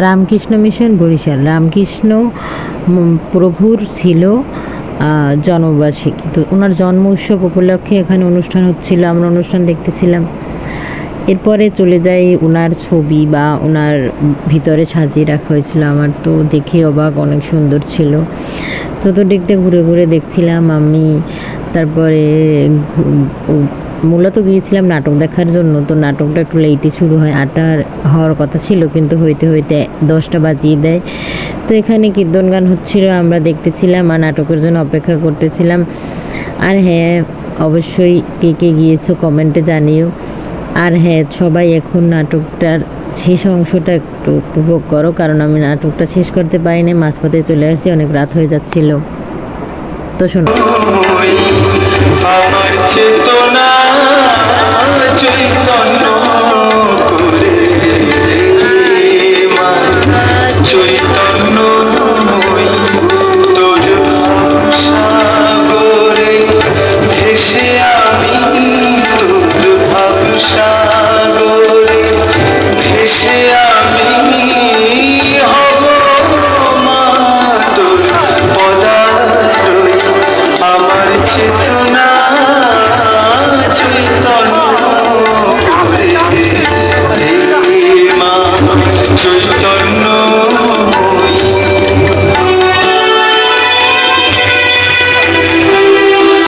Ramakrishna mission Barishal. Ramakrishna প্রভুর ছিল জন্মবার্ষিকী, তো ওনার জন্ম উৎসব উপলক্ষে এখানে অনুষ্ঠান হচ্ছিল, আমরা অনুষ্ঠান দেখতেছিলাম। এরপরে চলে যাই, ওনার ছবি বা ওনার ভিতরে সাজিয়ে রাখা হয়েছিল, আমার তো দেখে অবাক, অনেক সুন্দর ছিল। চতুর্দিকটা ঘুরে ঘুরে দেখছিলাম আমি। তারপরে মূলত গিয়েছিলাম নাটক দেখার জন্য, তো নাটকটা একটু লেটে শুরু হয়, 8টার হওয়ার কথা ছিল কিন্তু হইতে হইতে 10টা বাজিয়ে দেয়। তো এখানে কীর্তন গান হচ্ছিল, আমরা দেখতেছিলাম আর নাটকের জন্য অপেক্ষা করতেছিলাম। আর হ্যাঁ, অবশ্যই কে কে গিয়েছো কমেন্টে জানিও। আর হ্যাঁ, সবাই এখন নাটকটার শেষ অংশটা একটু উপভোগ করো, কারণ আমি নাটকটা শেষ করতে পারিনি, মাঝপথে চলে আসছি, অনেক রাত হয়ে যাচ্ছিল। তো শোনো। আমার চেতনা চৈতন্য